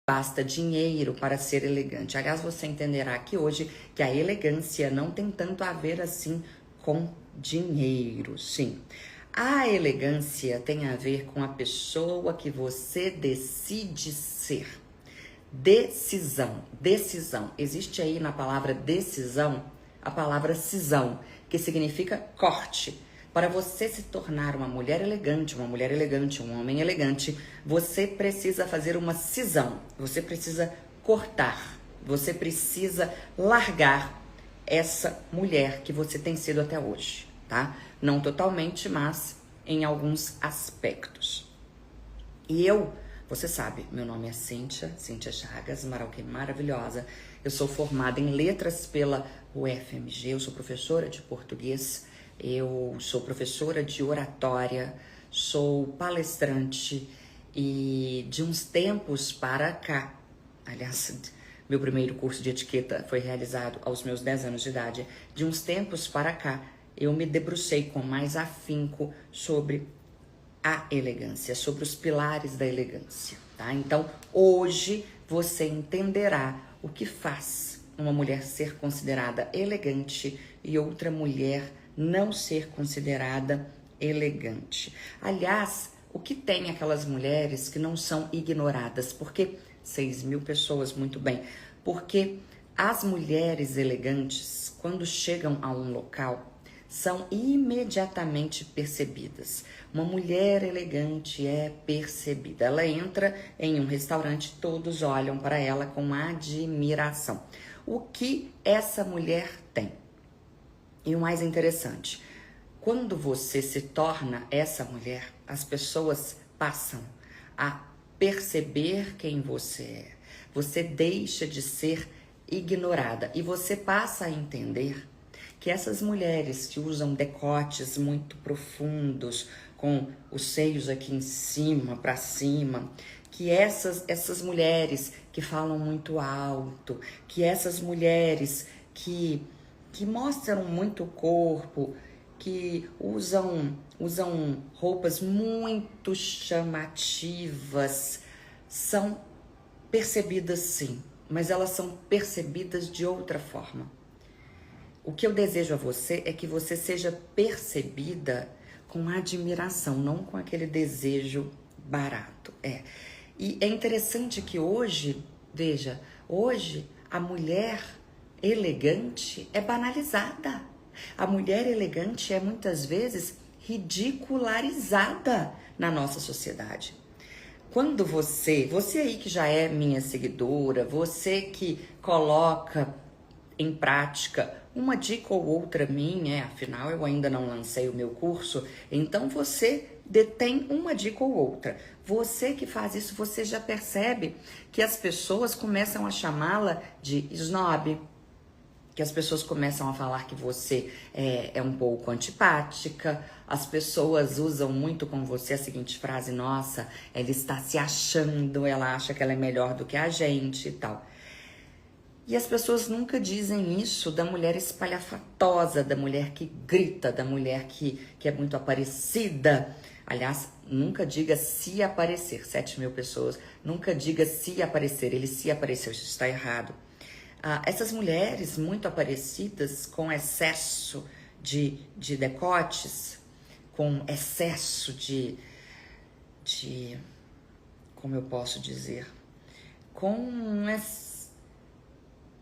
basta dinheiro para ser elegante. Aliás, você entenderá aqui hoje que a elegância não tem tanto a ver assim com dinheiro, sim. A elegância tem a ver com a pessoa que você decide ser. Decisão, decisão. Existe aí na palavra decisão a palavra cisão, que significa corte. Para você se tornar uma mulher elegante, um homem elegante, você precisa fazer uma cisão. Você precisa cortar. Você precisa largar essa mulher que você tem sido até hoje, tá? Não totalmente, mas em alguns aspectos. E você sabe, meu nome é Cíntia Chagas, maravilhosa. Eu sou formada em letras pela UFMG, eu sou professora de português, eu sou professora de oratória, sou palestrante e de uns tempos para cá, aliás, meu primeiro curso de etiqueta foi realizado aos meus 10 anos de idade. De uns tempos para cá, eu me debrucei com mais afinco sobre a elegância, sobre os pilares da elegância, tá? Então, hoje você entenderá o que faz uma mulher ser considerada elegante e outra mulher não ser considerada elegante. Aliás, o que tem aquelas mulheres que não são ignoradas? Porque 6.000 pessoas, muito bem. Porque as mulheres elegantes, quando chegam a um local, são imediatamente percebidas. Uma mulher elegante é percebida. Ela entra em um restaurante, todos olham para ela com admiração. O que essa mulher tem? E o mais interessante, quando você se torna essa mulher, as pessoas passam a perceber quem você é. Você deixa de ser ignorada e você passa a entender que essas mulheres que usam decotes muito profundos, com os seios aqui em cima, para cima, que essas mulheres que falam muito alto, que essas mulheres que mostram muito o corpo, que usam roupas muito chamativas, são percebidas sim, mas elas são percebidas de outra forma. O que eu desejo a você é que você seja percebida com admiração, não com aquele desejo barato. E é interessante que hoje, veja, hoje a mulher elegante é banalizada. A mulher elegante é muitas vezes ridicularizada na nossa sociedade. Quando você aí que já é minha seguidora, você que coloca em prática uma dica ou outra minha, afinal eu ainda não lancei o meu curso, então você detém uma dica ou outra. Você que faz isso, você já percebe que as pessoas começam a chamá-la de snob, que as pessoas começam a falar que você é um pouco antipática, as pessoas usam muito com você a seguinte frase: nossa, ela está se achando, ela acha que ela é melhor do que a gente e tal. E as pessoas nunca dizem isso da mulher espalhafatosa, da mulher que grita, da mulher que é muito aparecida. Aliás, nunca diga se aparecer, 7.000 pessoas, nunca diga se aparecer, ele se apareceu, isso está errado. Essas mulheres muito aparecidas, com excesso de decotes, com excesso de como eu posso dizer,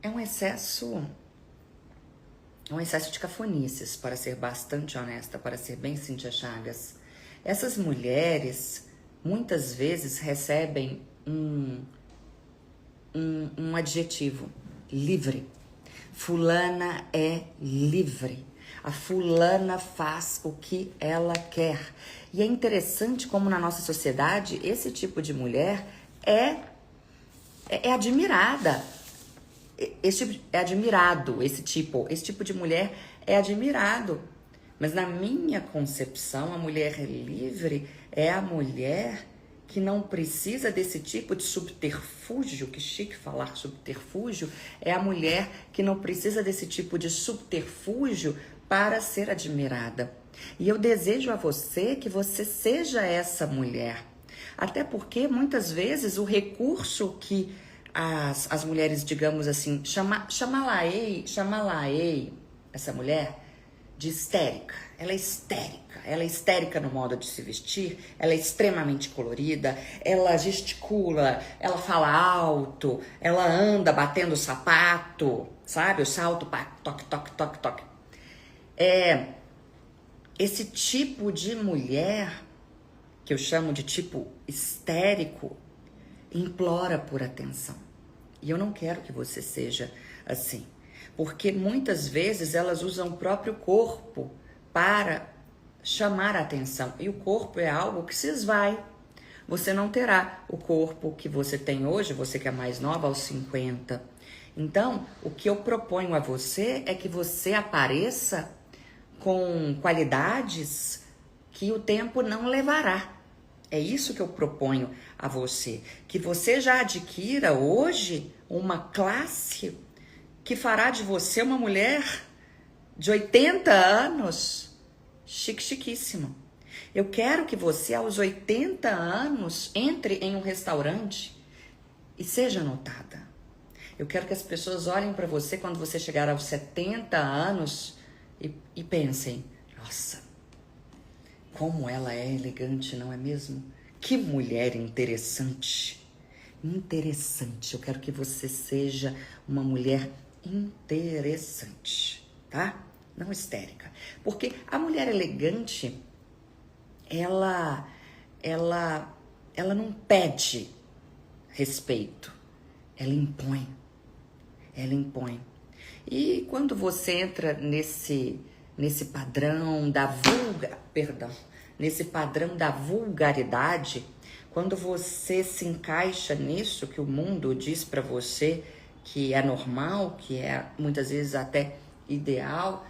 é um excesso de cafonices, para ser bastante honesta, para ser bem Cíntia Chagas. Essas mulheres muitas vezes recebem um adjetivo: livre. Fulana é livre. A fulana faz o que ela quer. E é interessante como na nossa sociedade esse tipo de mulher é admirada. Esse tipo de mulher é admirado. Mas na minha concepção, a mulher livre é a mulher que não precisa desse tipo de subterfúgio, que chique falar subterfúgio, é a mulher que não precisa desse tipo de subterfúgio para ser admirada. E eu desejo a você que você seja essa mulher. Até porque, muitas vezes, o recurso que as mulheres, digamos assim, chamá-la-ei, essa mulher, de histérica. Ela é histérica no modo de se vestir, ela é extremamente colorida, ela gesticula, ela fala alto, ela anda batendo o sapato, sabe? O salto, toque, toque, toque, toque. Esse tipo de mulher, que eu chamo de tipo histérico, implora por atenção. E eu não quero que você seja assim. Porque muitas vezes elas usam o próprio corpo para chamar a atenção. E o corpo é algo que se esvai. Você não terá o corpo que você tem hoje, você que é mais nova, aos 50. Então, o que eu proponho a você é que você apareça com qualidades que o tempo não levará. É isso que eu proponho a você. Que você já adquira hoje uma classe que fará de você uma mulher de 80 anos, chiquíssima. Eu quero que você, aos 80 anos, entre em um restaurante e seja notada. Eu quero que as pessoas olhem para você quando você chegar aos 70 anos e pensem, nossa, como ela é elegante, não é mesmo? Que mulher interessante. Interessante. Eu quero que você seja uma mulher interessante, tá? Não histérica. Porque a mulher elegante, ela não pede respeito. Ela impõe. Ela impõe. E quando você entra nesse padrão da nesse padrão da vulgaridade, quando você se encaixa nisso que o mundo diz pra você que é normal, que é muitas vezes até ideal,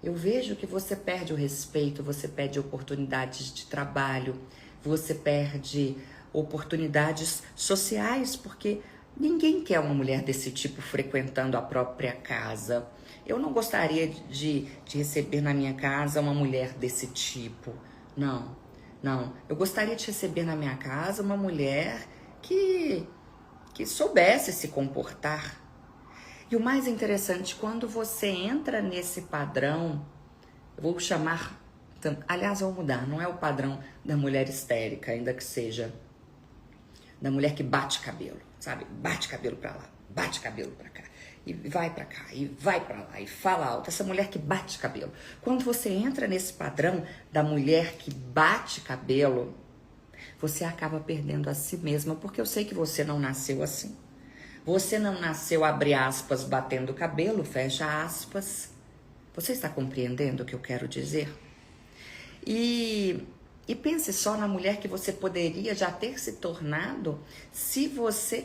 eu vejo que você perde o respeito, você perde oportunidades de trabalho, você perde oportunidades sociais, porque ninguém quer uma mulher desse tipo frequentando a própria casa. Eu não gostaria de receber na minha casa uma mulher desse tipo. Não. Eu gostaria de receber na minha casa uma mulher que soubesse se comportar. E o mais interessante, quando você entra nesse padrão, eu vou chamar, aliás, eu vou mudar, não é o padrão da mulher histérica, ainda que seja da mulher que bate cabelo, sabe? Bate cabelo pra lá, bate cabelo pra cá, e vai pra cá, e vai pra lá, e fala alto. Essa mulher que bate cabelo. Quando você entra nesse padrão da mulher que bate cabelo, você acaba perdendo a si mesma, porque eu sei que você não nasceu assim. Você não nasceu, abre aspas, batendo cabelo, fecha aspas. Você está compreendendo o que eu quero dizer? E pense só na mulher que você poderia já ter se tornado se você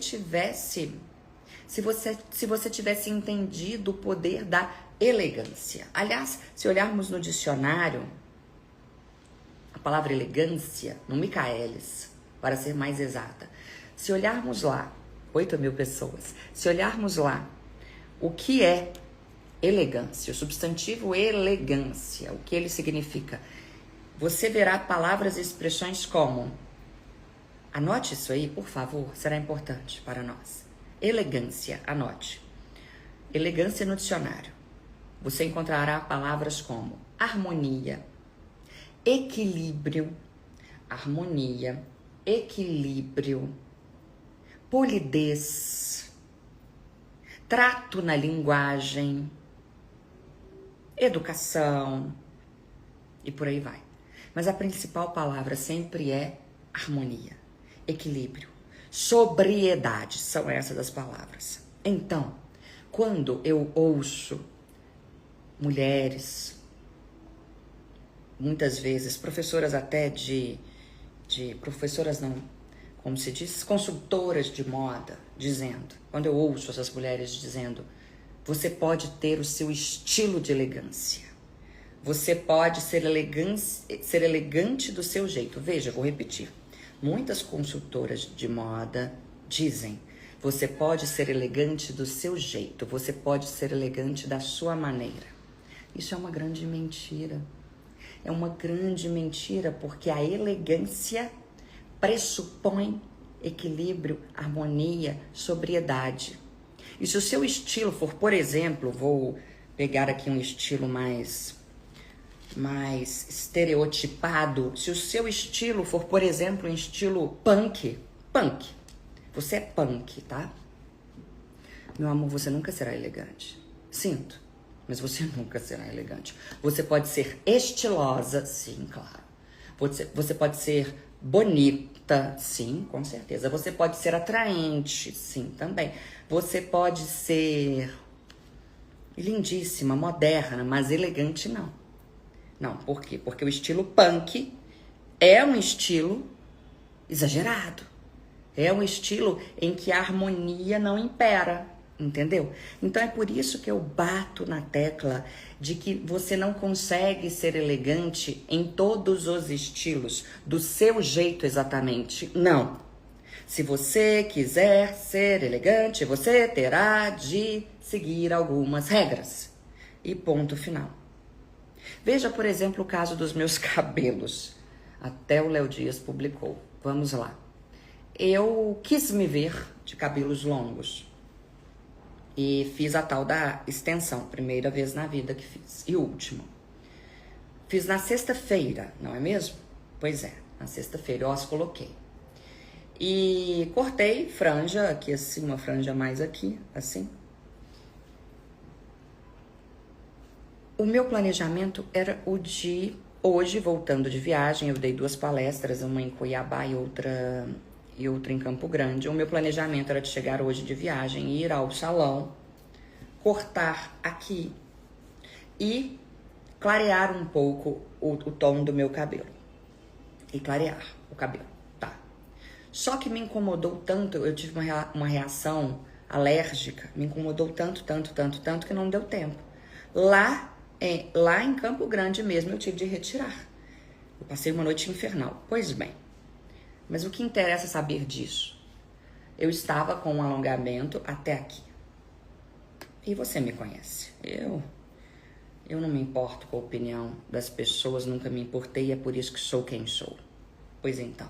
tivesse entendido o poder da elegância. Aliás, se olharmos no dicionário, a palavra elegância, no Michaelis, para ser mais exata, se olharmos lá, 8.000 pessoas, se olharmos lá o que é elegância, o substantivo elegância, o que ele significa, você verá palavras e expressões como, anote isso aí, por favor, será importante para nós. Elegância, anote. Elegância no dicionário. Você encontrará palavras como harmonia, equilíbrio, harmonia, equilíbrio, polidez, trato na linguagem, educação e por aí vai. Mas a principal palavra sempre é harmonia, equilíbrio, sobriedade, são essas as palavras. Então, quando eu ouço mulheres, muitas vezes professoras até professoras não, como se diz, consultoras de moda, dizendo, quando eu ouço essas mulheres dizendo, você pode ter o seu estilo de elegância, você pode ser elegante do seu jeito. Veja, vou repetir, muitas consultoras de moda dizem, você pode ser elegante do seu jeito, você pode ser elegante da sua maneira. Isso é uma grande mentira. É uma grande mentira, porque a elegância pressupõe equilíbrio, harmonia, sobriedade. E se o seu estilo for, por exemplo, vou pegar aqui um estilo mais estereotipado, se o seu estilo for, por exemplo, um estilo punk, você é punk, tá? Meu amor, você nunca será elegante. Sinto, mas você nunca será elegante. Você pode ser estilosa, sim, claro. Você pode ser bonita, sim, com certeza. Você pode ser atraente, sim, também. Você pode ser lindíssima, moderna, mas elegante não. Não, por quê? Porque o estilo punk é um estilo exagerado. É um estilo em que a harmonia não impera, entendeu? Então é por isso que eu bato na tecla de que você não consegue ser elegante em todos os estilos, do seu jeito exatamente. Não. Se você quiser ser elegante, você terá de seguir algumas regras. E ponto final. Veja, por exemplo, o caso dos meus cabelos. Até o Léo Dias publicou. Vamos lá. Eu quis me ver de cabelos longos. E fiz a tal da extensão. Primeira vez na vida que fiz. E última. Fiz na sexta-feira, não é mesmo? Pois é, na sexta-feira eu as coloquei. E cortei franja aqui assim, uma franja mais aqui, assim. O meu planejamento era o de hoje, voltando de viagem, eu dei 2 palestras, uma em Cuiabá e outra em Campo Grande. O meu planejamento era de chegar hoje de viagem, ir ao salão, cortar aqui e clarear um pouco o tom do meu cabelo. E clarear o cabelo, tá. Só que me incomodou tanto, eu tive uma reação alérgica, me incomodou tanto que não deu tempo. Lá em Campo Grande mesmo eu tive de retirar. Eu passei uma noite infernal. Pois bem, mas o que interessa saber disso? Eu estava com um alongamento até aqui. E você me conhece. Eu não me importo com a opinião das pessoas, nunca me importei e é por isso que sou quem sou. Pois então,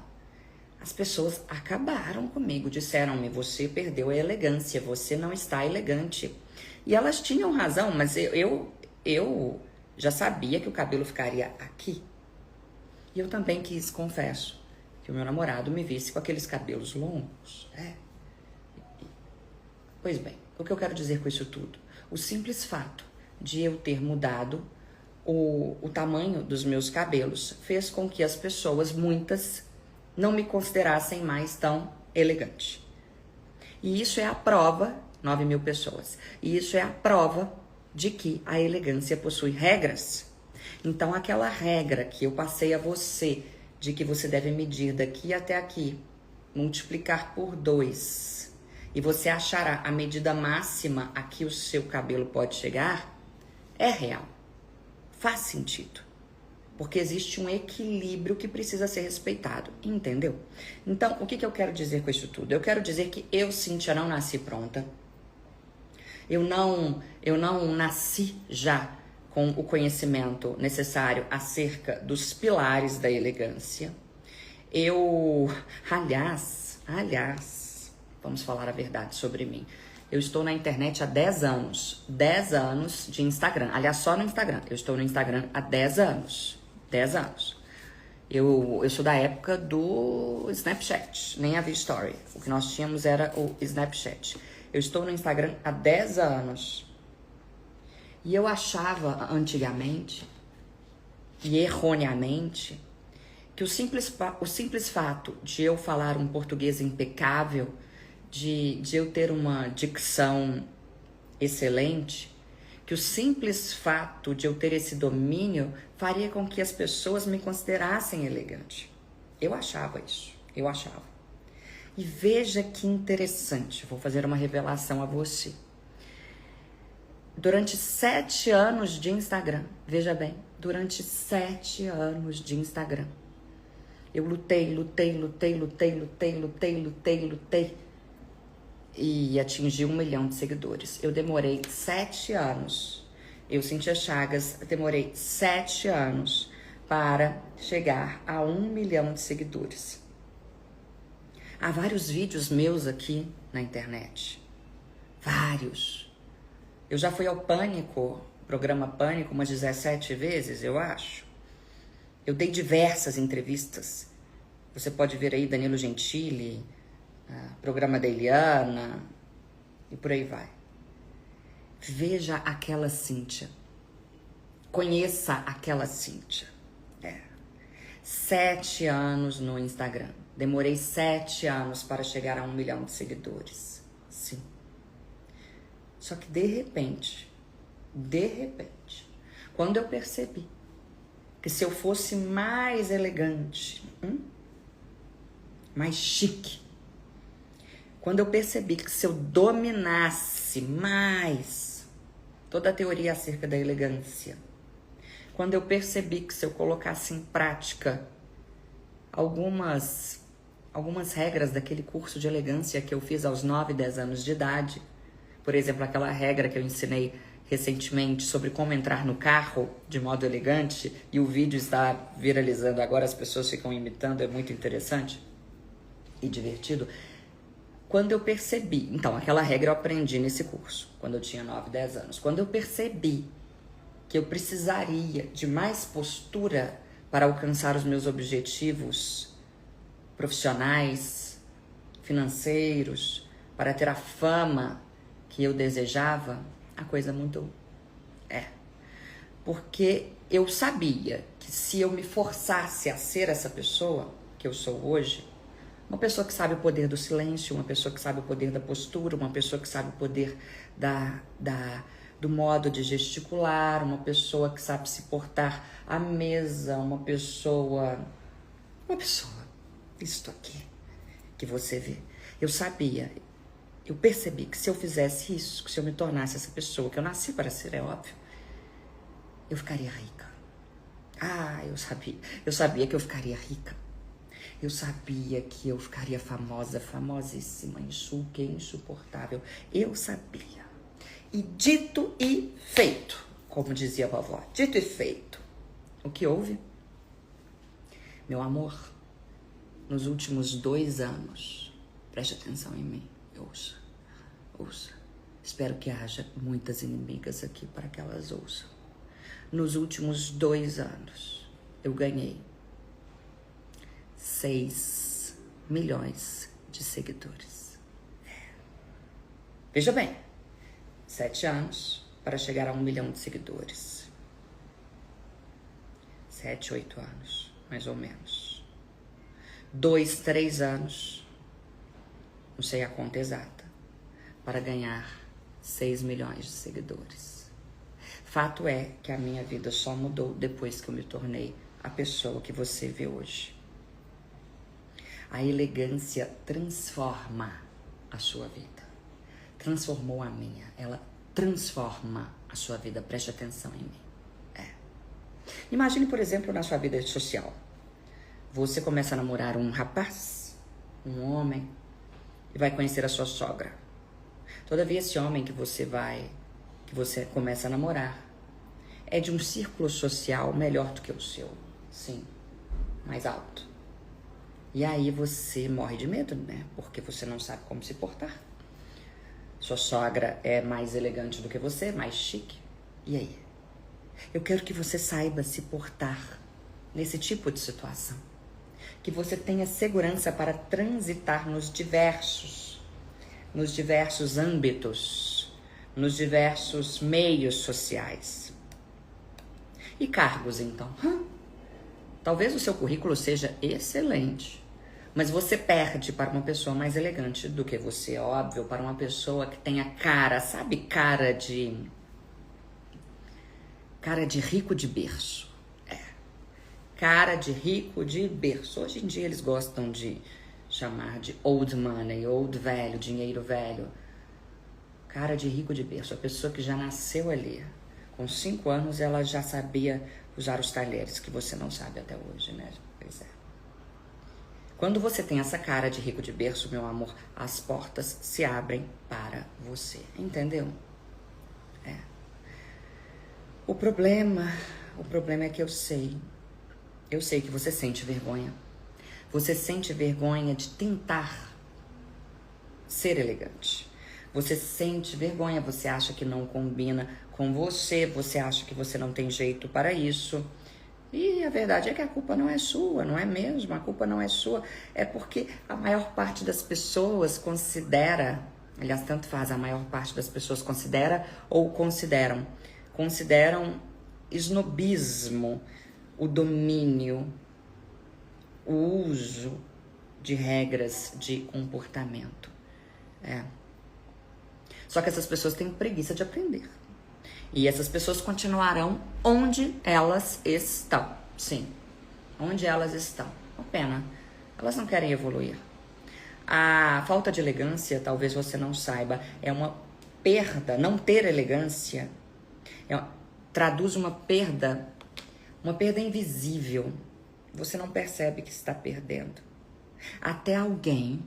as pessoas acabaram comigo, disseram-me, você perdeu a elegância, você não está elegante. E elas tinham razão, mas eu já sabia que o cabelo ficaria aqui. E eu também quis, confesso, que o meu namorado me visse com aqueles cabelos longos. Pois bem, o que eu quero dizer com isso tudo? O simples fato de eu ter mudado o tamanho dos meus cabelos fez com que as pessoas, muitas, não me considerassem mais tão elegante. E isso é a prova, 9.000 pessoas, e isso é a prova de que a elegância possui regras. Então, aquela regra que eu passei a você, de que você deve medir daqui até aqui, multiplicar por 2, e você achará a medida máxima a que o seu cabelo pode chegar, é real. Faz sentido. Porque existe um equilíbrio que precisa ser respeitado, entendeu? Então, o que eu quero dizer com isso tudo? Eu quero dizer que eu, Cíntia, não nasci pronta. Eu não nasci já com o conhecimento necessário acerca dos pilares da elegância. Aliás, vamos falar a verdade sobre mim. Eu estou na internet há 10 anos. 10 anos de Instagram. Aliás, só no Instagram. Eu estou no Instagram há 10 anos. 10 anos. Eu sou da época do Snapchat. Nem havia Story. O que nós tínhamos era o Snapchat. Eu estou no Instagram há 10 anos. E eu achava antigamente, e erroneamente, que o simples fato de eu falar um português impecável, de eu ter uma dicção excelente, que o simples fato de eu ter esse domínio faria com que as pessoas me considerassem elegante. Eu achava isso, eu achava. E veja que interessante, vou fazer uma revelação a você. Durante 7 anos de Instagram, veja bem, durante 7 anos de Instagram, eu lutei e atingi 1 milhão de seguidores. Eu demorei 7 anos, eu, Cíntia Chagas, demorei 7 anos para chegar a 1 milhão de seguidores. Há vários vídeos meus aqui na internet. Vários. Eu já fui ao Pânico, programa Pânico, umas 17 vezes, eu acho. Eu dei diversas entrevistas. Você pode ver aí Danilo Gentili, programa da Eliana e por aí vai. Veja aquela Cíntia. Conheça aquela Cíntia. 7 anos no Instagram. Demorei 7 anos para chegar a 1 milhão de seguidores. Sim. Só que de repente, quando eu percebi que se eu fosse mais elegante, mais chique, quando eu percebi que se eu dominasse mais toda a teoria acerca da elegância, quando eu percebi que se eu colocasse em prática algumas regras daquele curso de elegância que eu fiz aos 9, 10 anos de idade, por exemplo, aquela regra que eu ensinei recentemente sobre como entrar no carro de modo elegante, e o vídeo está viralizando agora, as pessoas ficam imitando, é muito interessante e divertido. Quando eu percebi, então aquela regra eu aprendi nesse curso, quando eu tinha 9, 10 anos. Quando eu percebi que eu precisaria de mais postura para alcançar os meus objetivos profissionais, financeiros, para ter a fama que eu desejava, a coisa muito porque eu sabia que se eu me forçasse a ser essa pessoa que eu sou hoje, uma pessoa que sabe o poder do silêncio, uma pessoa que sabe o poder da postura, uma pessoa que sabe o poder do modo de gesticular, uma pessoa que sabe se portar à mesa, uma pessoa, isto aqui que você vê. Eu percebi que se eu fizesse isso, que se eu me tornasse essa pessoa que eu nasci para ser, é óbvio, eu ficaria rica. Eu sabia que eu ficaria rica. Eu sabia que eu ficaria famosa, famosíssima, insuportável. Eu sabia. E dito e feito, como dizia a vovó, dito e feito. O que houve? Meu amor, nos últimos 2 anos, preste atenção em mim, ouça. Espero que haja muitas inimigas aqui para que elas ouçam. Nos últimos 2 anos, eu ganhei 6 milhões de seguidores. Veja bem, 7 anos para chegar a 1 milhão de seguidores. 7, 8 anos, mais ou menos. 2, 3 anos, não sei a conta exata, para ganhar 6 milhões de seguidores. Fato é que a minha vida só mudou depois que eu me tornei a pessoa que você vê hoje. A elegância transforma a sua vida. Transformou a minha. Ela transforma a sua vida. Preste atenção em mim. Imagine, por exemplo, na sua vida social. Você começa a namorar um rapaz, um homem, e vai conhecer a sua sogra. Todavia, esse homem que você começa a namorar, é de um círculo social melhor do que o seu. Sim, mais alto. E aí você morre de medo, né? Porque você não sabe como se portar. Sua sogra é mais elegante do que você, mais chique. E aí? Eu quero que você saiba se portar nesse tipo de situação. Que você tenha segurança para transitar nos diversos âmbitos, nos diversos meios sociais. E cargos, então? Talvez o seu currículo seja excelente, mas você perde para uma pessoa mais elegante do que você, óbvio, para uma pessoa que tenha cara, sabe, cara de rico de berço. Cara de rico de berço. Hoje em dia eles gostam de chamar de old money, old velho, dinheiro velho. Cara de rico de berço, a pessoa que já nasceu ali. Com 5 anos ela já sabia usar os talheres, que você não sabe até hoje, né? Pois é. Quando você tem essa cara de rico de berço, meu amor, as portas se abrem para você, entendeu? O problema é que eu sei que você sente vergonha. Você sente vergonha de tentar ser elegante. Você sente vergonha, você acha que não combina com você, você acha que você não tem jeito para isso. E a verdade é que a culpa não é sua, não é mesmo? A culpa não é sua. É porque a maior parte das pessoas considera, aliás, tanto faz, a maior parte das pessoas considera ou consideram snobismo, o domínio, o uso de regras de comportamento. Só que essas pessoas têm preguiça de aprender. E essas pessoas continuarão onde elas estão. Sim, onde elas estão. Uma pena. Elas não querem evoluir. A falta de elegância, talvez você não saiba, é uma perda. Não ter elegância traduz uma perda invisível. Você não percebe que está perdendo. Até alguém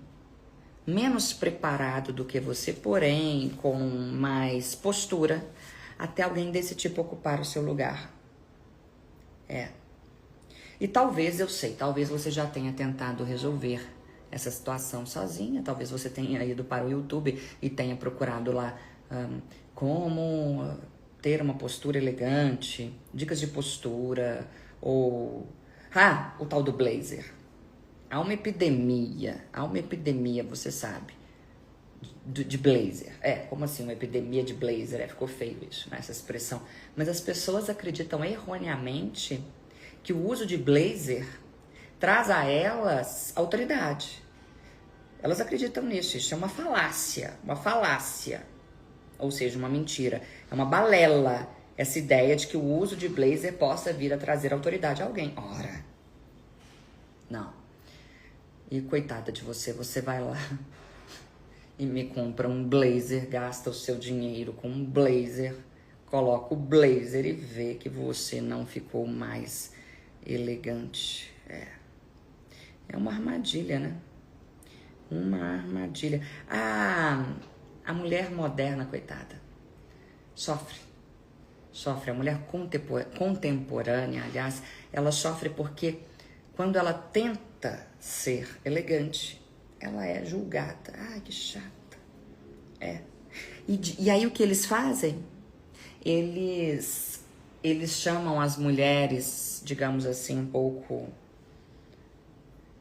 menos preparado do que você, porém com mais postura, até alguém desse tipo ocupar o seu lugar. E talvez, eu sei, talvez você já tenha tentado resolver essa situação sozinha, talvez você tenha ido para o YouTube e tenha procurado lá como ter uma postura elegante, dicas de postura, ou o tal do blazer. Há uma epidemia, você sabe, de blazer. Como assim uma epidemia de blazer? Ficou feio isso, né, essa expressão. Mas as pessoas acreditam erroneamente que o uso de blazer traz a elas autoridade. Elas acreditam nisso, isso é uma falácia, ou seja, uma mentira. É uma balela essa ideia de que o uso de blazer possa vir a trazer autoridade a alguém. Ora, não. E coitada de você, você vai lá e me compra um blazer, gasta o seu dinheiro com um blazer, coloca o blazer e vê que você não ficou mais elegante. É uma armadilha, né? Uma armadilha. A mulher moderna, coitada, sofre. A mulher contemporânea, aliás, ela sofre porque quando ela tenta ser elegante, ela é julgada. Ai, que chata. E aí o que eles fazem? Eles chamam as mulheres, digamos assim, um pouco...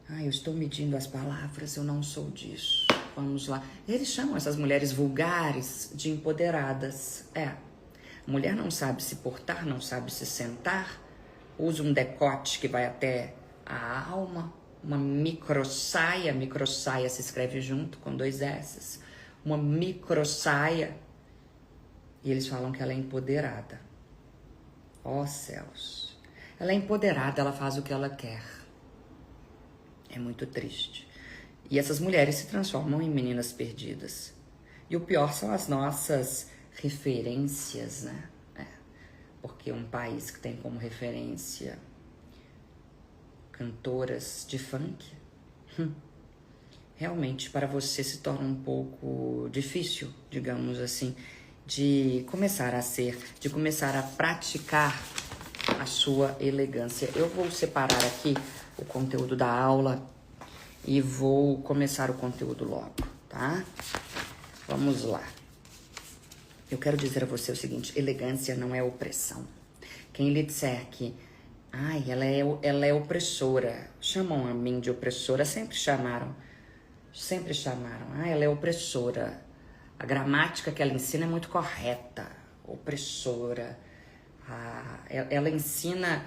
eu estou medindo as palavras, eu não sou disso. Vamos lá. Eles chamam essas mulheres vulgares de empoderadas. A mulher não sabe se portar, não sabe se sentar, usa um decote que vai até a alma, uma microsaia se escreve junto com 2 S, uma microsaia, e eles falam que ela é empoderada. Ó céus, ela é empoderada, ela faz o que ela quer. É muito triste. E essas mulheres se transformam em meninas perdidas. E o pior são as nossas referências, né? Porque um país que tem como referência cantoras de funk, realmente para você se torna um pouco difícil, digamos assim, de começar a praticar a sua elegância. Eu vou separar aqui o conteúdo da aula e vou começar o conteúdo logo, tá? Vamos lá. Eu quero dizer a você o seguinte: elegância não é opressão. Quem lhe disser que ela é opressora, chamam a mim de opressora, sempre chamaram. Ela é opressora. A gramática que ela ensina é muito correta. Opressora. Ela ensina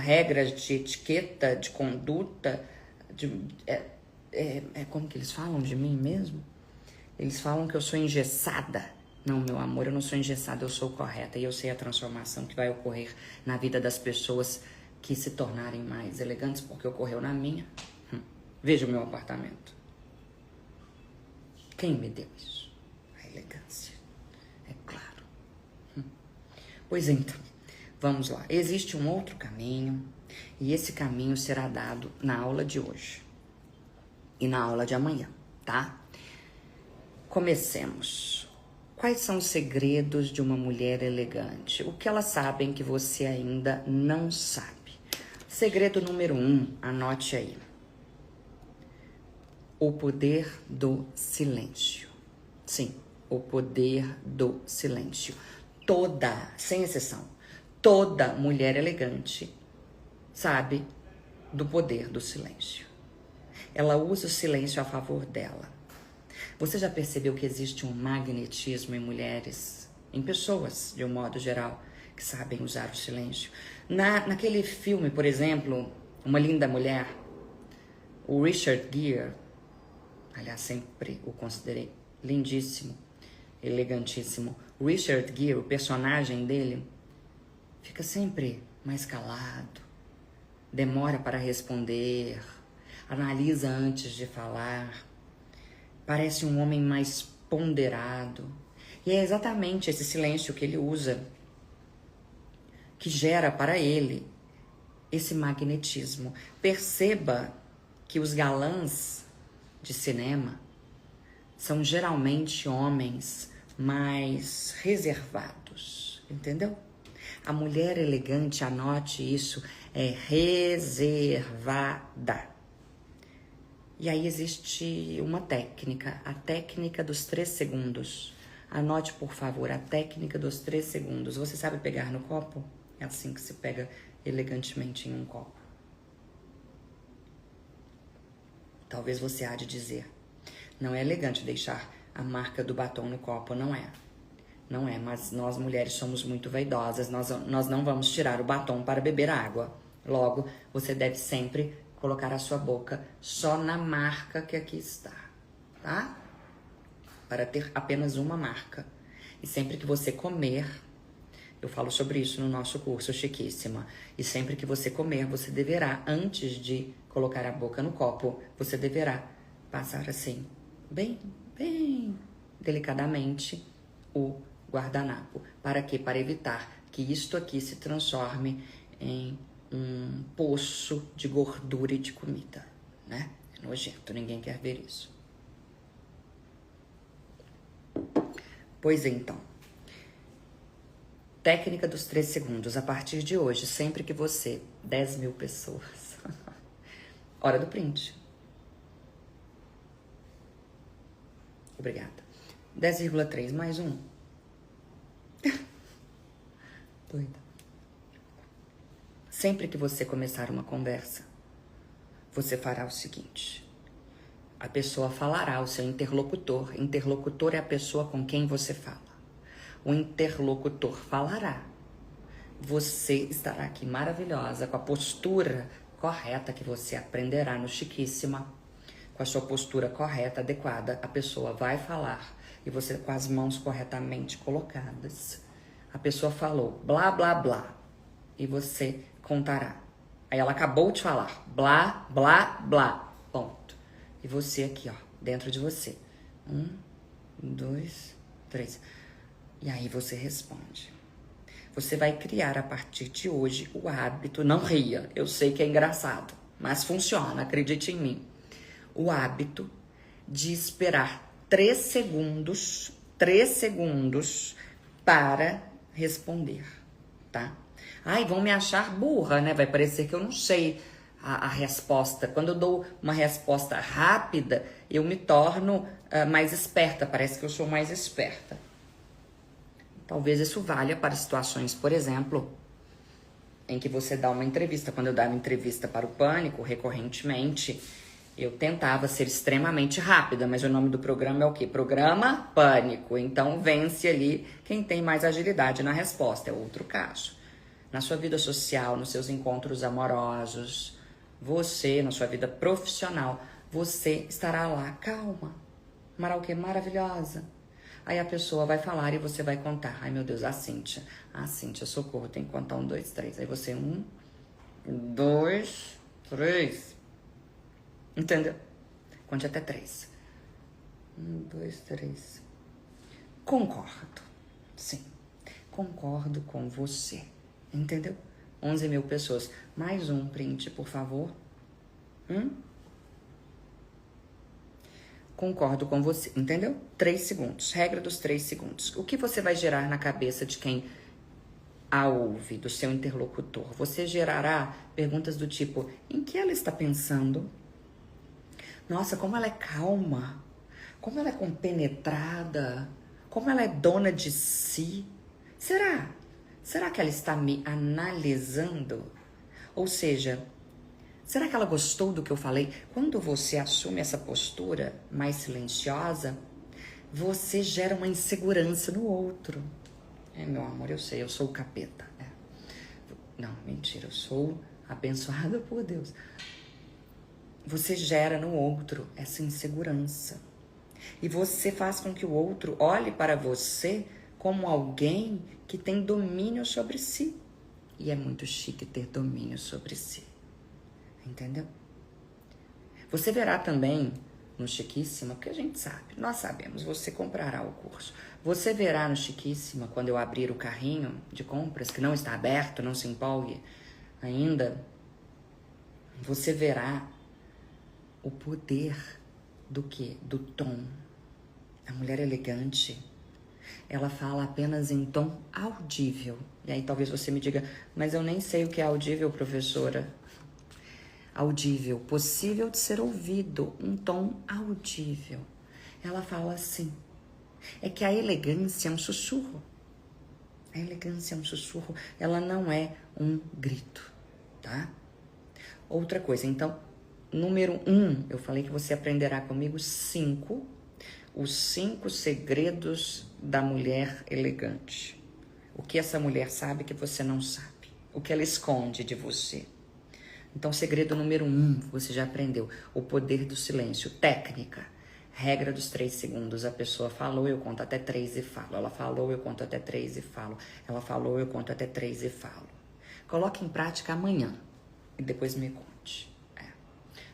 regras de etiqueta, de conduta. Como que eles falam de mim mesmo? Eles falam que eu sou engessada. Não, meu amor, eu não sou engessada, eu sou correta. E eu sei a transformação que vai ocorrer na vida das pessoas que se tornarem mais elegantes, porque ocorreu na minha. Veja o meu apartamento. Quem me deu isso? A elegância. É claro. Pois então, vamos lá. Existe um outro caminho, e esse caminho será dado na aula de hoje e na aula de amanhã, tá? Comecemos. Quais são os segredos de uma mulher elegante? O que elas sabem que você ainda não sabe? Segredo número 1, anote aí. O poder do silêncio. Sim, o poder do silêncio. Toda, sem exceção, toda mulher elegante sabe do poder do silêncio. Ela usa o silêncio a favor dela. Você já percebeu que existe um magnetismo em mulheres, em pessoas, de um modo geral, que sabem usar o silêncio? Naquele filme, por exemplo, Uma Linda Mulher, o Richard Gere, aliás, sempre o considerei lindíssimo, elegantíssimo. O Richard Gere, o personagem dele, fica sempre mais calado, demora para responder, analisa antes de falar, parece um homem mais ponderado. E é exatamente esse silêncio que ele usa que gera para ele esse magnetismo. Perceba que os galãs de cinema são geralmente homens mais reservados, entendeu? A mulher elegante, anote isso, é reservada. E aí existe uma técnica, a técnica dos 3 segundos. Anote, por favor, a técnica dos 3 segundos. Você sabe pegar no copo? É assim que se pega elegantemente em um copo. Talvez você há de dizer, não é elegante deixar a marca do batom no copo, não é. Não é, mas nós mulheres somos muito vaidosas, nós não vamos tirar o batom para beber água. Logo, você deve sempre colocar a sua boca só na marca que aqui está, tá? Para ter apenas uma marca. E sempre que você comer, eu falo sobre isso no nosso curso Chiquíssima, e sempre que você comer, você deverá, antes de colocar a boca no copo, você deverá passar assim, bem delicadamente, o guardanapo. Para quê? Para evitar que isto aqui se transforme em um poço de gordura e de comida, né? É nojento, ninguém quer ver isso. Pois então, técnica dos 3 segundos. A partir de hoje, sempre que você, 10 mil pessoas, hora do print. Obrigada. 10,3 mais um. Doida. Sempre que você começar uma conversa, você fará o seguinte. A pessoa falará, o seu interlocutor. Interlocutor é a pessoa com quem você fala. O interlocutor falará. Você estará aqui maravilhosa, com a postura correta que você aprenderá no Chiquíssima. Com a sua postura correta, adequada, a pessoa vai falar. E você com as mãos corretamente colocadas. A pessoa falou, blá, blá, blá. E você contará. Aí ela acabou de falar, blá, blá, blá. Ponto. E você aqui, ó, dentro de você. 1, 2, 3. E aí você responde. Você vai criar a partir de hoje o hábito, não ria, eu sei que é engraçado, mas funciona, acredite em mim. O hábito de esperar 3 segundos para responder, tá? Ai, vão me achar burra, né? Vai parecer que eu não sei a resposta. Quando eu dou uma resposta rápida, eu me torno mais esperta, parece que eu sou mais esperta. Talvez isso valha para situações, por exemplo, em que você dá uma entrevista. Quando eu dava entrevista para o Pânico, recorrentemente, eu tentava ser extremamente rápida, mas o nome do programa é o quê? Programa Pânico. Então, vence ali quem tem mais agilidade na resposta. É outro caso. Na sua vida social, nos seus encontros amorosos, você, na sua vida profissional, você estará lá calma, maravilhosa. Aí a pessoa vai falar e você vai contar. Ai, meu Deus, a Cíntia, socorro, tem que contar 1, 2, 3. Aí você, 1, 2, 3. Entendeu? Conte até 3. 1, 2, 3. Concordo. Sim, concordo com você. Entendeu? 11 mil pessoas. Mais um print, por favor. Concordo com você, entendeu? 3 segundos, regra dos 3 segundos. O que você vai gerar na cabeça de quem a ouve, do seu interlocutor? Você gerará perguntas do tipo, em que ela está pensando? Nossa, como ela é calma, como ela é compenetrada, como ela é dona de si. Será? Será que ela está me analisando? Ou seja, será que ela gostou do que eu falei? Quando você assume essa postura mais silenciosa, você gera uma insegurança no outro. Meu amor, eu sei, eu sou o capeta. Não, mentira, eu sou abençoada por Deus. Você gera no outro essa insegurança. E você faz com que o outro olhe para você como alguém que tem domínio sobre si. E é muito chique ter domínio sobre si. Entendeu? Você verá também no Chiquíssima, porque a gente sabe, nós sabemos, você comprará o curso. Você verá no Chiquíssima, quando eu abrir o carrinho de compras, que não está aberto, não se empolgue ainda, você verá o poder do quê? Do tom. A mulher elegante, ela fala apenas em tom audível. E aí talvez você me diga, mas eu nem sei o que é audível, professora. Audível, possível de ser ouvido, um tom audível. Ela fala assim, é que a elegância é um sussurro. A elegância é um sussurro, ela não é um grito, tá? Outra coisa, então, número 1, eu falei que você aprenderá comigo os 5 segredos da mulher elegante. O que essa mulher sabe que você não sabe, o que ela esconde de você. Então, segredo número 1, você já aprendeu. O poder do silêncio. Técnica. Regra dos 3 segundos. A pessoa falou, eu conto até 3 e falo. Ela falou, eu conto até 3 e falo. Ela falou, eu conto até 3 e falo. Coloque em prática amanhã e depois me conte.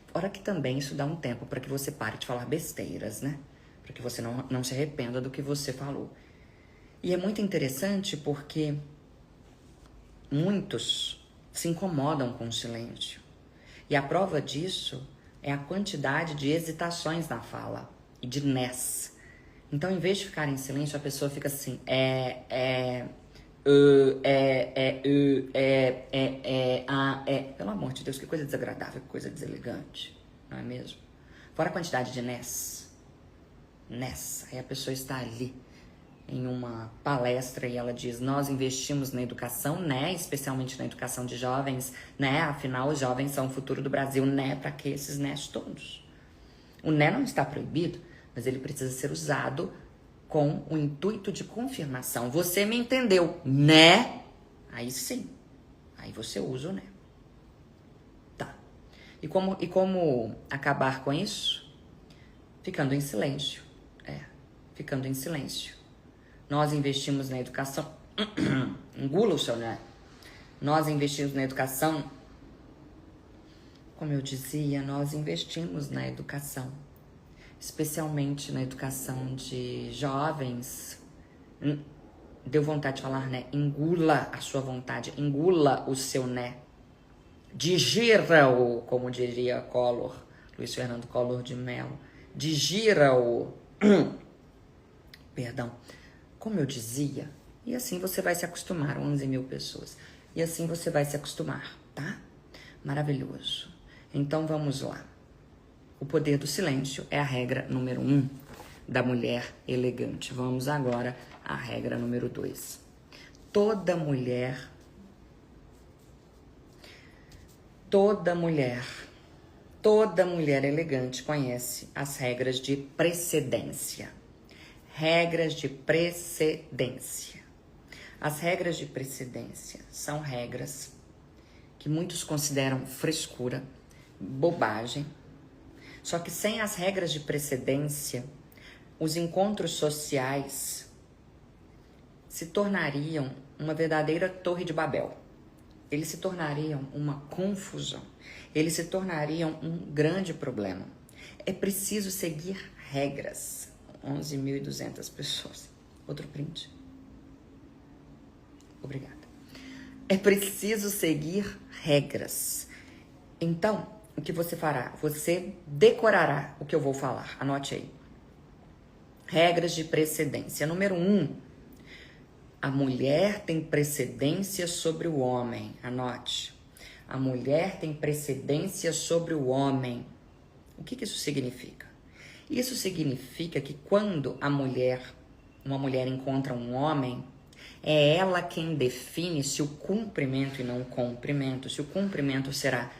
Fora que também isso dá um tempo para que você pare de falar besteiras, né? Para que você não se arrependa do que você falou. E é muito interessante porque muitos se incomodam com o silêncio. E a prova disso é a quantidade de hesitações na fala e de nés. Então, em vez de ficar em silêncio, a pessoa fica assim, pelo amor de Deus, que coisa desagradável, que coisa deselegante, não é mesmo? Fora a quantidade de nés. Aí a pessoa está ali em uma palestra e ela diz, nós investimos na educação, né? Especialmente na educação de jovens, né? Afinal, os jovens são o futuro do Brasil, né? Para que esses nés todos? O né não está proibido, mas ele precisa ser usado com o intuito de confirmação. Você me entendeu, né? Aí sim, aí você usa o né. Tá. E como acabar com isso? Ficando em silêncio. Ficando em silêncio. Nós investimos na educação. Engula o seu né. Nós investimos na educação. Como eu dizia, nós investimos na educação. Especialmente na educação de jovens. Deu vontade de falar né. Engula a sua vontade. Engula o seu né. Digira-o, como diria Collor, Luiz Fernando Collor de Mello. Digira-o. Perdão. Como eu dizia, e assim você vai se acostumar, 11 mil pessoas. E assim você vai se acostumar, tá? Maravilhoso. Então vamos lá. O poder do silêncio é a regra número 1 da mulher elegante. Vamos agora à regra número 2. Toda mulher elegante conhece as regras de precedência. Regras de precedência. As regras de precedência são regras que muitos consideram frescura, bobagem. Só que sem as regras de precedência, os encontros sociais se tornariam uma verdadeira torre de Babel. Eles se tornariam uma confusão. Eles se tornariam um grande problema. É preciso seguir regras. 11.200 pessoas. Outro print. Obrigada. É preciso seguir regras. Então, o que você fará? Você decorará o que eu vou falar. Anote aí. Regras de precedência. Número 1. A mulher tem precedência sobre o homem. Anote. A mulher tem precedência sobre o homem. O que isso significa? Isso significa que quando uma mulher encontra um homem, é ela quem define se o cumprimento e não o cumprimento, se o cumprimento será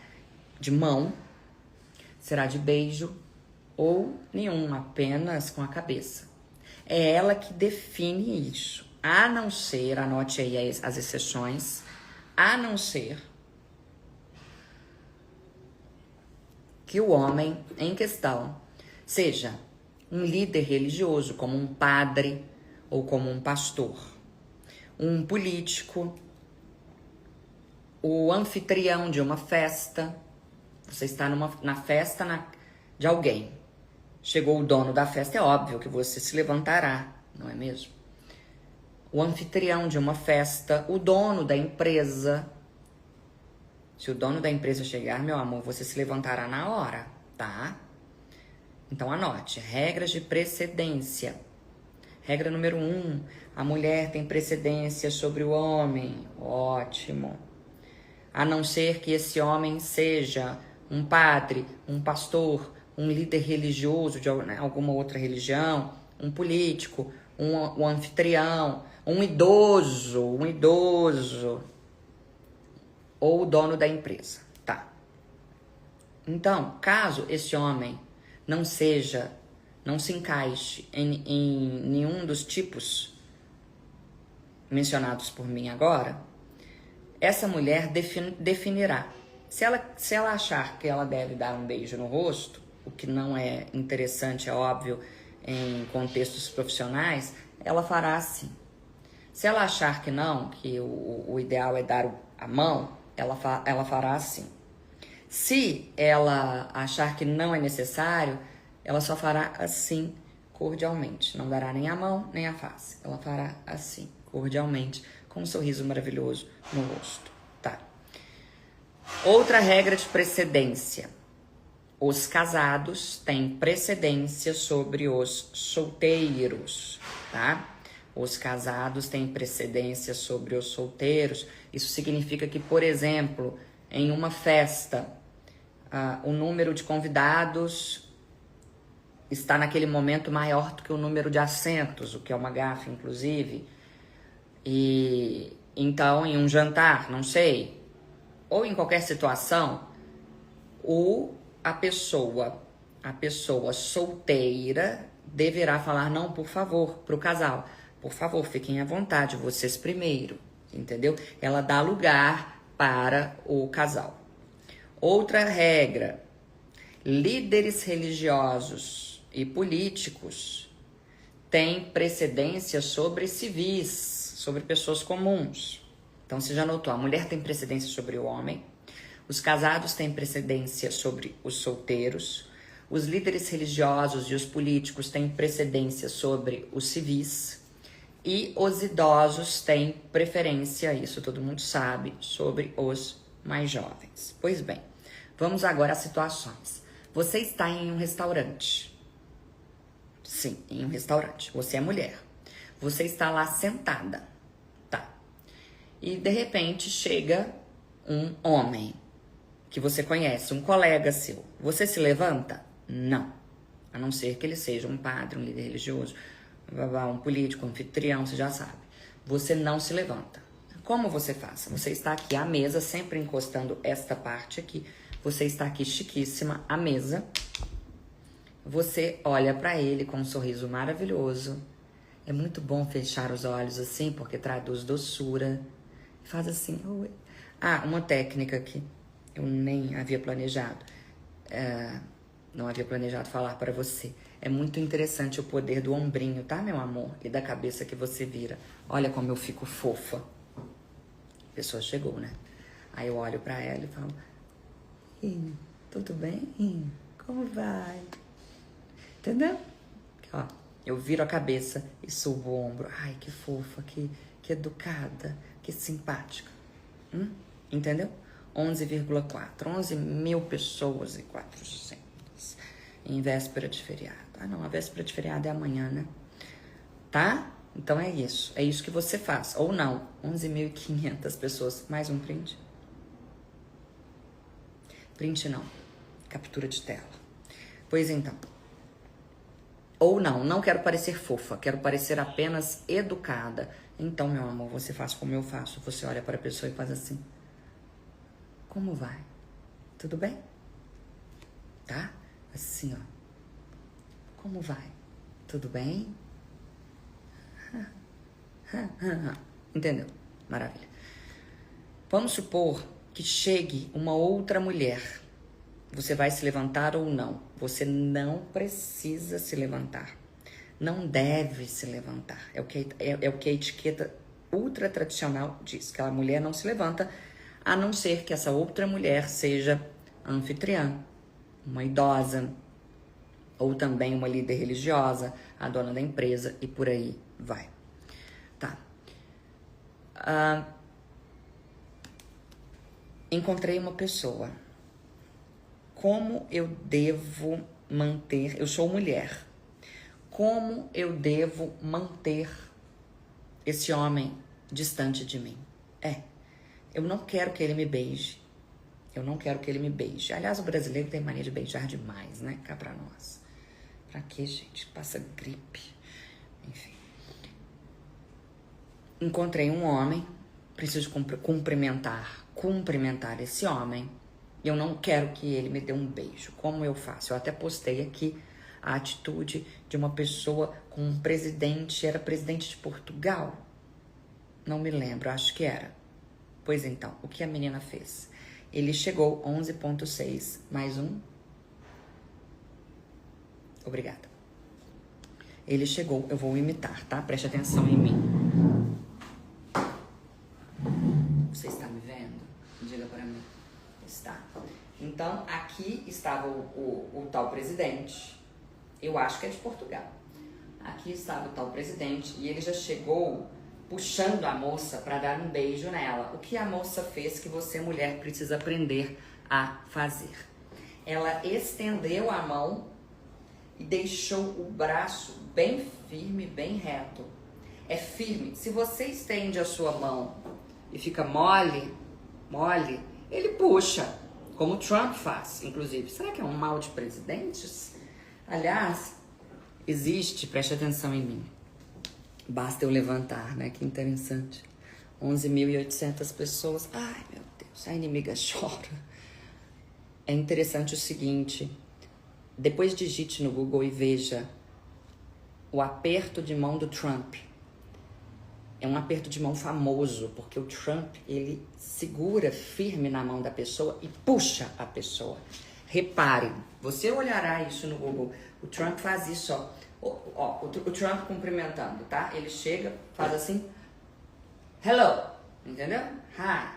de mão, será de beijo ou nenhum, apenas com a cabeça. É ela que define isso. A não ser, anote aí as exceções, a não ser que o homem em questão seja um líder religioso, como um padre ou como um pastor, um político, o anfitrião de uma festa. Você está na festa de alguém. Chegou o dono da festa, é óbvio que você se levantará, não é mesmo? O anfitrião de uma festa, o dono da empresa. Se o dono da empresa chegar, meu amor, você se levantará na hora, tá? Então anote, regras de precedência. Regra número 1, a mulher tem precedência sobre o homem. Ótimo. A não ser que esse homem seja um padre, um pastor, um líder religioso de alguma outra religião, um político, um anfitrião, um idoso, ou o dono da empresa, tá? Então, caso esse homem não se encaixe em nenhum dos tipos mencionados por mim agora, essa mulher definirá. Se ela achar que ela deve dar um beijo no rosto, o que não é interessante, é óbvio, em contextos profissionais, ela fará assim. Se ela achar que não, que o ideal é dar a mão, ela fará assim. Se ela achar que não é necessário, ela só fará assim, cordialmente. Não dará nem a mão, nem a face. Ela fará assim, cordialmente, com um sorriso maravilhoso no rosto. Tá. Outra regra de precedência. Os casados têm precedência sobre os solteiros, tá? Os casados têm precedência sobre os solteiros. Isso significa que, por exemplo, em uma festa, o número de convidados está naquele momento maior do que o número de assentos, o que é uma gafe, inclusive. E então, em um jantar, não sei, ou em qualquer situação, a pessoa solteira deverá falar não, por favor, para o casal. Por favor, fiquem à vontade, vocês primeiro, entendeu? Ela dá lugar para o casal. Outra regra, líderes religiosos e políticos têm precedência sobre civis, sobre pessoas comuns. Então, você já notou, a mulher tem precedência sobre o homem, os casados têm precedência sobre os solteiros, os líderes religiosos e os políticos têm precedência sobre os civis e os idosos têm preferência, isso todo mundo sabe, sobre os mais jovens. Pois bem, vamos agora às situações. Você está em um restaurante. Sim, em um restaurante. Você é mulher. Você está lá sentada, tá? E de repente chega um homem que você conhece, um colega seu. Você se levanta? Não. A não ser que ele seja um padre, um líder religioso, um político, um anfitrião, você já sabe. Você não se levanta. Como você faz? Você está aqui à mesa, sempre encostando esta parte aqui. Você está aqui chiquíssima à mesa. Você olha para ele com um sorriso maravilhoso. É muito bom fechar os olhos assim, porque traduz doçura. Faz assim. Oi. Uma técnica que eu nem havia planejado. Não havia planejado falar para você. É muito interessante o poder do ombrinho, tá, meu amor? E da cabeça que você vira. Olha como eu fico fofa. A pessoa chegou, né? Aí eu olho pra ela e falo: tudo bem? Como vai? Entendeu? Ó, eu viro a cabeça e subo o ombro. Ai, que fofa, que educada, que simpática. Entendeu? 11,4. 11 mil pessoas e 400. Em véspera de feriado. Não, a véspera de feriado é amanhã, né? Tá? Então é isso. É isso que você faz. Ou não. 11.500 pessoas. Mais um print? Print não. Captura de tela. Pois então. Ou não quero parecer fofa, quero parecer apenas educada. Então, meu amor, você faz como eu faço. Você olha para a pessoa e faz assim. Como vai? Tudo bem? Tá? Assim, ó. Como vai? Tudo bem? Entendeu? Maravilha. Vamos supor que chegue uma outra mulher. Você vai se levantar ou não? Você não precisa se levantar. Não deve se levantar. É o que a etiqueta ultra tradicional diz. Que a mulher não se levanta, a não ser que essa outra mulher seja anfitriã, uma idosa, ou também uma líder religiosa, a dona da empresa e por aí vai. Tá. Encontrei uma pessoa. Como eu devo manter... Eu sou mulher. Como eu devo manter esse homem distante de mim? Eu não quero que ele me beije. Eu não quero que ele me beije. Aliás, o brasileiro tem mania de beijar demais, né? Cá pra nós. Pra quê, gente? Passa gripe. Enfim. Encontrei um homem. Preciso cumprimentar esse homem. Eu não quero que ele me dê um beijo. Como eu faço? Eu até postei aqui a atitude de uma pessoa com um presidente. Era presidente de Portugal? Não me lembro, acho que era. Pois então, o que a menina fez? Ele chegou 11.6, mais um. Obrigada. Ele chegou, eu vou imitar, tá? Preste atenção em mim. Você está me vendo? Diga para mim. Está. Então, aqui estava o tal presidente. Eu acho que é de Portugal. Aqui estava o tal presidente e ele já chegou puxando a moça para dar um beijo nela. O que a moça fez que você, mulher, precisa aprender a fazer? Ela estendeu a mão e deixou o braço bem firme, bem reto. É firme. Se você estende a sua mão e fica mole, ele puxa, como o Trump faz, inclusive. Será que é um mal de presidentes? Aliás, existe, preste atenção em mim. Basta eu levantar, né? Que interessante. 11.800 pessoas. Ai, meu Deus, a inimiga chora. É interessante o seguinte. Depois digite no Google e veja o aperto de mão do Trump. É um aperto de mão famoso, porque o Trump, ele segura firme na mão da pessoa e puxa a pessoa. Reparem, você olhará isso no Google. O Trump faz isso, ó. O Trump cumprimentando, tá? Ele chega, faz assim, hello, entendeu? Hi,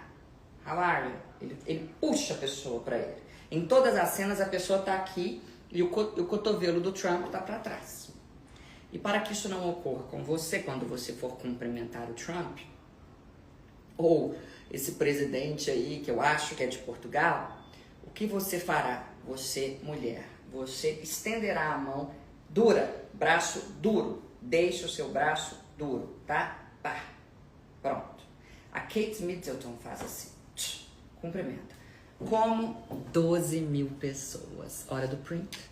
how are you? Ele puxa a pessoa pra ele. Em todas as cenas a pessoa tá aqui e o cotovelo do Trump tá pra trás. E para que isso não ocorra com você, quando você for cumprimentar o Trump, ou esse presidente aí, que eu acho que é de Portugal, o que você fará? Você, mulher, você estenderá a mão dura, braço duro. Deixa o seu braço duro, tá? Pá. Pronto. A Kate Middleton faz assim. Cumprimenta. Como 12.000 pessoas. Hora do print.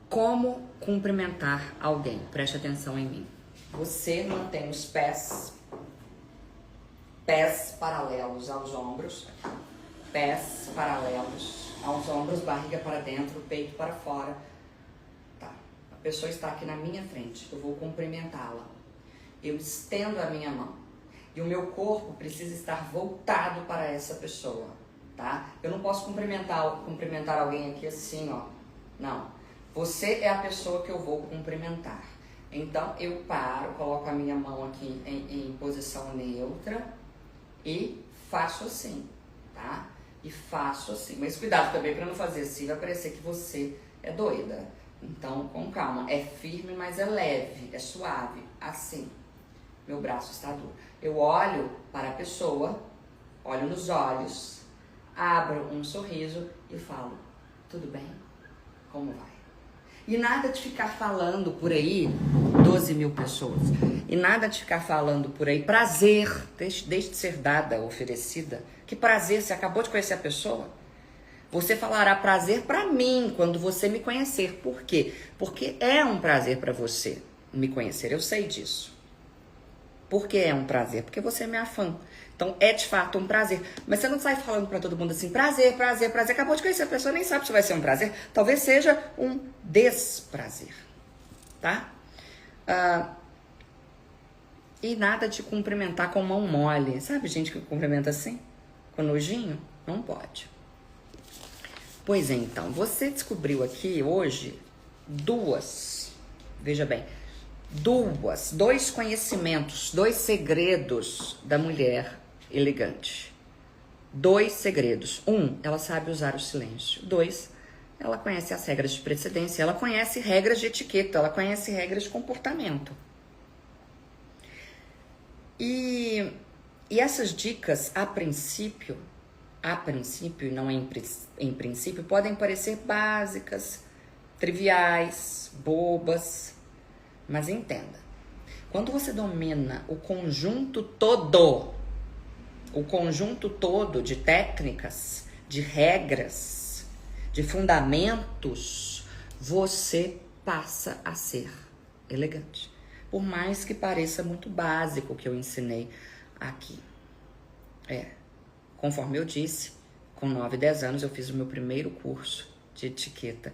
Como cumprimentar alguém? Preste atenção em mim. Você mantém os pés paralelos aos ombros. Pés paralelos aos ombros, barriga para dentro, peito para fora. Tá. A pessoa está aqui na minha frente. Eu vou cumprimentá-la. Eu estendo a minha mão. E o meu corpo precisa estar voltado para essa pessoa, tá? Eu não posso cumprimentar alguém aqui assim, ó. Não. Você é a pessoa que eu vou cumprimentar. Então, eu paro, coloco a minha mão aqui em posição neutra e faço assim, tá? E faço assim. Mas cuidado também para não fazer assim, vai parecer que você é doida. Então, com calma. É firme, mas é leve, é suave. Assim. Meu braço está duro. Eu olho para a pessoa, olho nos olhos, abro um sorriso e falo, tudo bem? Como vai? E nada de ficar falando por aí, 12.000 pessoas, e nada de ficar falando por aí, prazer, deixe de ser dada, oferecida. Que prazer, você acabou de conhecer a pessoa? Você falará prazer para mim quando você me conhecer. Por quê? Porque é um prazer para você me conhecer. Eu sei disso. Por que é um prazer? Porque você é minha fã. Então, é de fato um prazer. Mas você não sai falando pra todo mundo assim, prazer, prazer, prazer. Acabou de conhecer a pessoa, nem sabe se vai ser um prazer. Talvez seja um desprazer, tá? E nada de cumprimentar com mão mole. Sabe gente que cumprimenta assim? Com nojinho? Não pode. Pois é, então, você descobriu aqui hoje veja bem, dois conhecimentos, 2 segredos da mulher elegante. 2 segredos. 1, ela sabe usar o silêncio. 2, ela conhece as regras de precedência, ela conhece regras de etiqueta, ela conhece regras de comportamento. E essas dicas, a princípio, e não em princípio, podem parecer básicas, triviais, bobas, mas entenda, quando você domina o conjunto todo de técnicas, de regras, de fundamentos, você passa a ser elegante. Por mais que pareça muito básico o que eu ensinei aqui. Conforme eu disse, com 9, 10 anos eu fiz o meu primeiro curso de etiqueta.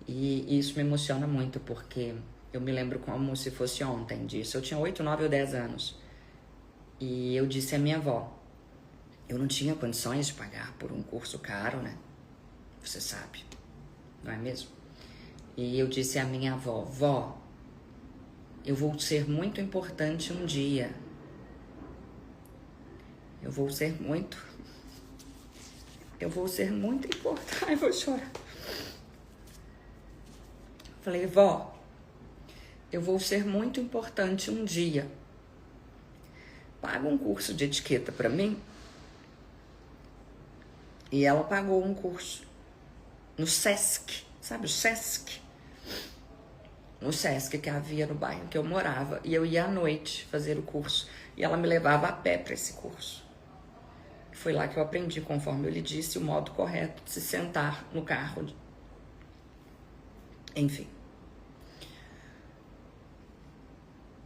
E isso me emociona muito, porque eu me lembro como se fosse ontem disso. Eu tinha 8, 9 ou 10 anos. E eu disse à minha avó, eu não tinha condições de pagar por um curso caro, né? Você sabe, não é mesmo? E eu disse à minha avó, vó, eu vou ser muito importante um dia. Eu vou ser muito importante. Ai, vou chorar. Falei, vó, eu vou ser muito importante um dia. Paga um curso de etiqueta pra mim? E ela pagou um curso no Sesc, sabe o Sesc? No Sesc que havia no bairro que eu morava. E eu ia à noite fazer o curso. E ela me levava a pé para esse curso. Foi lá que eu aprendi, conforme eu lhe disse, o modo correto de se sentar no carro. Enfim.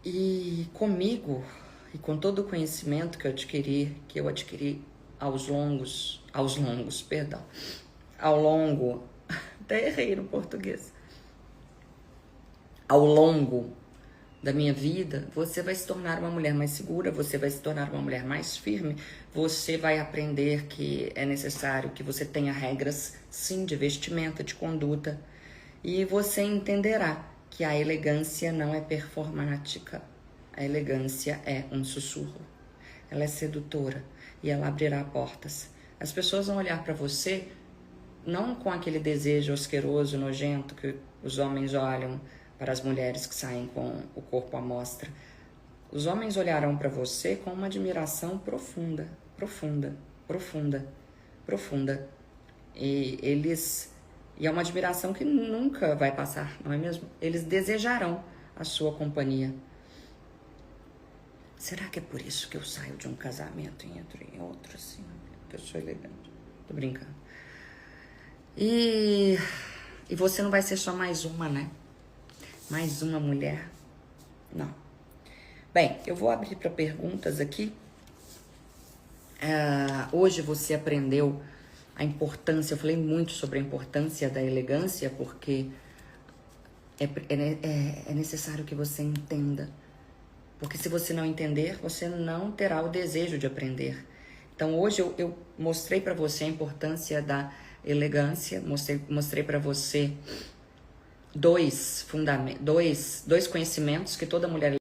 E comigo, e com todo o conhecimento que eu adquiri ao longo, até errei no português, ao longo da minha vida, você vai se tornar uma mulher mais segura, você vai se tornar uma mulher mais firme, você vai aprender que é necessário que você tenha regras, sim, de vestimenta, de conduta, e você entenderá que a elegância não é performática, a elegância é um sussurro, ela é sedutora e ela abrirá portas. As pessoas vão olhar para você não com aquele desejo asqueroso, nojento que os homens olham para as mulheres que saem com o corpo à mostra. Os homens olharão para você com uma admiração profunda, profunda, profunda, profunda. E é uma admiração que nunca vai passar, não é mesmo? Eles desejarão a sua companhia. Será que é por isso que eu saio de um casamento e entro em outro, assim? Que eu sou elegante. Tô brincando. E você não vai ser só mais uma, né? Mais uma mulher? Não. Bem, eu vou abrir para perguntas aqui. Hoje você aprendeu a importância, eu falei muito sobre a importância da elegância, porque é necessário que você entenda. Porque se você não entender, você não terá o desejo de aprender. Então hoje eu mostrei para você a importância da elegância, mostrei para você dois conhecimentos que toda mulher